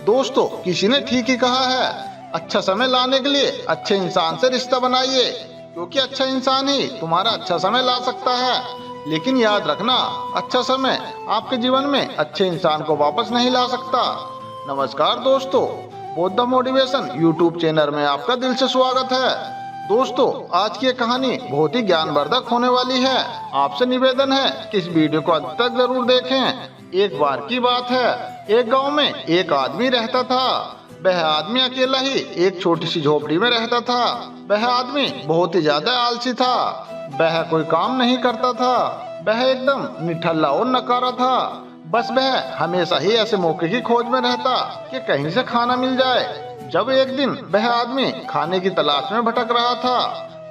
दोस्तों, किसी ने ठीक ही कहा है, अच्छा समय लाने के लिए अच्छे इंसान से रिश्ता बनाइए, क्योंकि अच्छा इंसान ही तुम्हारा अच्छा समय ला सकता है। लेकिन याद रखना, अच्छा समय आपके जीवन में अच्छे इंसान को वापस नहीं ला सकता। नमस्कार दोस्तों, बौद्ध मोटिवेशन यूट्यूब चैनल में आपका दिल से स्वागत है। दोस्तों, आज की ये कहानी बहुत ही ज्ञानवर्धक होने वाली है। आपसे निवेदन है कि इस वीडियो को अंत तक जरूर देखें। एक बार की बात है, एक गांव में एक आदमी रहता था। वह आदमी अकेला ही एक छोटी सी झोपड़ी में रहता था। वह आदमी बहुत ही ज्यादा आलसी था। वह कोई काम नहीं करता था। वह एकदम निठल्ला और नकारा था। बस वह हमेशा ही ऐसे मौके की खोज में रहता कि कहीं से खाना मिल जाए। जब एक दिन वह आदमी खाने की तलाश में भटक रहा था,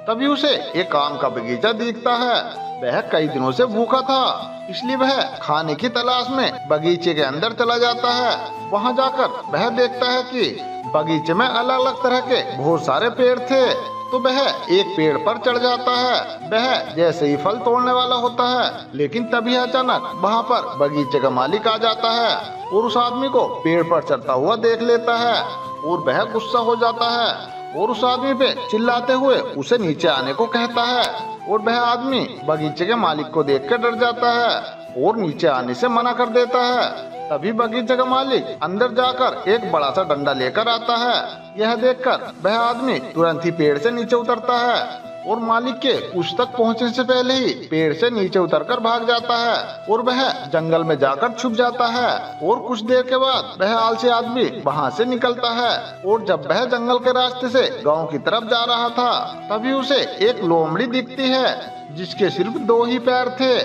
तभी उसे एक आम का बगीचा दिखता है। वह कई दिनों से भूखा था, इसलिए वह खाने की तलाश में बगीचे के अंदर चला जाता है। वहां जाकर वह देखता है कि बगीचे में अलग अलग तरह के बहुत सारे पेड़ थे। तो वह एक पेड़ पर चढ़ जाता है। वह जैसे ही फल तोड़ने वाला होता है, लेकिन तभी अचानक वहां पर बगीचे का मालिक आ जाता है और उस आदमी को पेड़ पर चढ़ता हुआ देख लेता है और वह गुस्सा हो जाता है और उस आदमी पे चिल्लाते हुए उसे नीचे आने को कहता है। और वह आदमी बगीचे के मालिक को देख कर डर जाता है और नीचे आने से मना कर देता है। तभी बगीचे का मालिक अंदर जाकर एक बड़ा सा डंडा लेकर आता है। यह देखकर वह आदमी तुरंत ही पेड़ से नीचे उतरता है और मालिक के कुछ तक पहुंचने से पहले ही पेड़ से नीचे उतरकर भाग जाता है और वह जंगल में जाकर छुप जाता है। और कुछ देर के बाद वह आलसी आदमी वहां से निकलता है और जब वह जंगल के रास्ते से गांव की तरफ जा रहा था, तभी उसे एक लोमड़ी दिखती है जिसके सिर्फ 2 ही पैर थे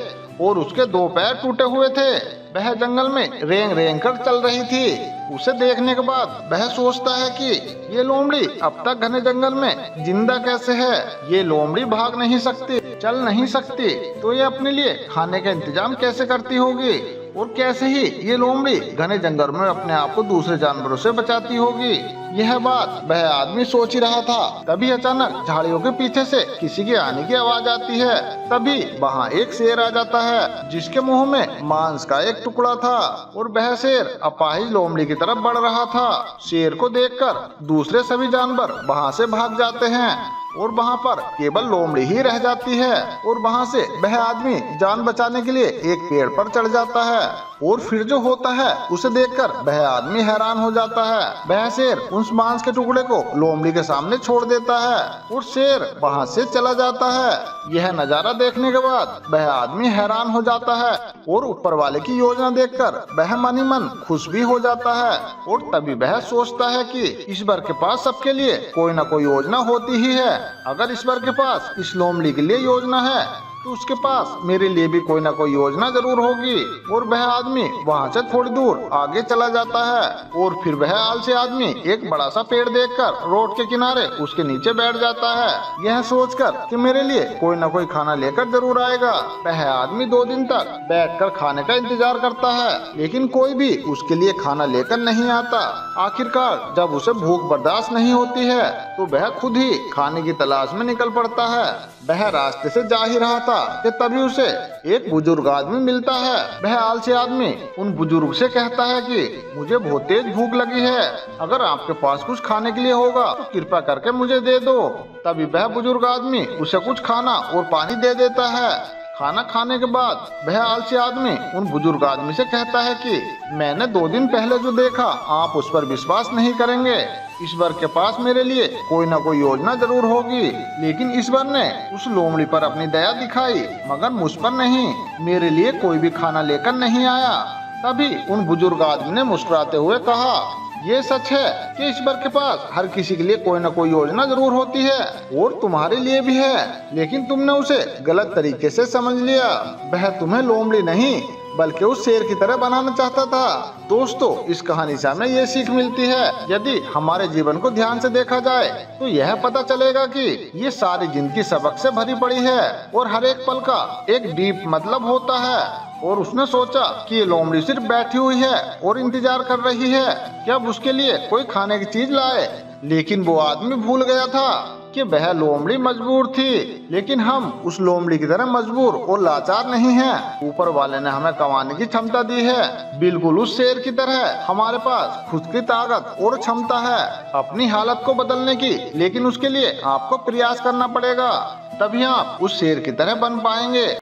और उसके 2 पैर टूटे हुए थे। वह जंगल में रेंग रेंग कर चल रही थी। उसे देखने के बाद वह सोचता है कि ये लोमड़ी अब तक घने जंगल में जिंदा कैसे है। ये लोमड़ी भाग नहीं सकती, चल नहीं सकती, तो ये अपने लिए खाने का इंतजाम कैसे करती होगी और कैसे ही ये लोमड़ी घने जंगल में अपने आप को दूसरे जानवरों से बचाती होगी। यह बात वह आदमी सोच ही रहा था, तभी अचानक झाड़ियों के पीछे से किसी के आने की आवाज आती है। तभी वहाँ एक शेर आ जाता है जिसके मुंह में मांस का एक टुकड़ा था और वह शेर अपाहिज लोमड़ी की तरफ बढ़ रहा था। शेर को देखकर दूसरे सभी जानवर वहाँ से भाग जाते हैं और वहाँ पर केवल लोमड़ी ही रह जाती है। और वहाँ से वह आदमी जान बचाने के लिए एक पेड़ पर चढ़ जाता है और फिर जो होता है उसे देखकर वह आदमी हैरान हो जाता है। वह शेर उस मांस के टुकड़े को लोमड़ी के सामने छोड़ देता है और शेर वहाँ से चला जाता है। यह नजारा देखने के बाद वह आदमी हैरान हो जाता है और ऊपर वाले की योजना देखकर वह मन ही मन खुश भी हो जाता है। और तभी वह सोचता है कि ईश्वर के पास सबके लिए कोई न कोई योजना होती ही है। अगर ईश्वर के पास इस लोमड़ी के लिए योजना है, तो उसके पास मेरे लिए भी कोई ना कोई योजना जरूर होगी। और वह आदमी वहाँ से थोड़ी दूर आगे चला जाता है और फिर वह आलसी आदमी एक बड़ा सा पेड़ देखकर रोड के किनारे उसके नीचे बैठ जाता है, यह सोचकर कि मेरे लिए कोई ना कोई खाना लेकर जरूर आएगा। वह आदमी 2 दिन तक बैठकर खाने का इंतजार करता है, लेकिन कोई भी उसके लिए खाना लेकर नहीं आता। आखिरकार जब उसे भूख बर्दाश्त नहीं होती है, तो वह खुद ही खाने की तलाश में निकल पड़ता है। वह रास्ते से जा ही रहा था कि तभी उसे एक बुजुर्ग आदमी मिलता है। वह आलसी आदमी उन बुजुर्ग से कहता है कि मुझे बहुत तेज भूख लगी है, अगर आपके पास कुछ खाने के लिए होगा तो कृपया करके मुझे दे दो। तभी वह बुजुर्ग आदमी उसे कुछ खाना और पानी दे देता है। खाना खाने के बाद वह आलसी आदमी उन बुजुर्ग आदमी से कहता है कि मैंने 2 दिन पहले जो देखा, आप उस पर विश्वास नहीं करेंगे। ईश्वर के पास मेरे लिए कोई ना कोई योजना जरूर होगी, लेकिन ईश्वर ने उस लोमड़ी पर अपनी दया दिखाई, मगर मुझ पर नहीं। मेरे लिए कोई भी खाना लेकर नहीं आया। तभी उन बुजुर्ग आदमी ने मुस्कुराते हुए कहा, ये सच है कि ईश्वर के पास हर किसी के लिए कोई न कोई योजना जरूर होती है और तुम्हारे लिए भी है, लेकिन तुमने उसे गलत तरीके से समझ लिया। वह तुम्हें लोमड़ी नहीं बल्कि उस शेर की तरह बनाना चाहता था। दोस्तों, इस कहानी से हमें ये सीख मिलती है, यदि हमारे जीवन को ध्यान से देखा जाए तो यह पता चलेगा कि ये सारी जिंदगी सबक से भरी पड़ी है और हर एक पल का एक डीप मतलब होता है। और उसने सोचा कि ये लोमड़ी सिर्फ बैठी हुई है और इंतजार कर रही है कि अब उसके लिए कोई खाने की चीज लाए, लेकिन वो आदमी भूल गया था कि वह लोमड़ी मजबूर थी, लेकिन हम उस लोमड़ी की तरह मजबूर और लाचार नहीं हैं। ऊपर वाले ने हमें कमाने की क्षमता दी है, बिल्कुल उस शेर की तरह हमारे पास खुद की ताकत और क्षमता है अपनी हालत को बदलने की। लेकिन उसके लिए आपको प्रयास करना पड़ेगा, तभी आप उस शेर की तरह बन पाएंगे।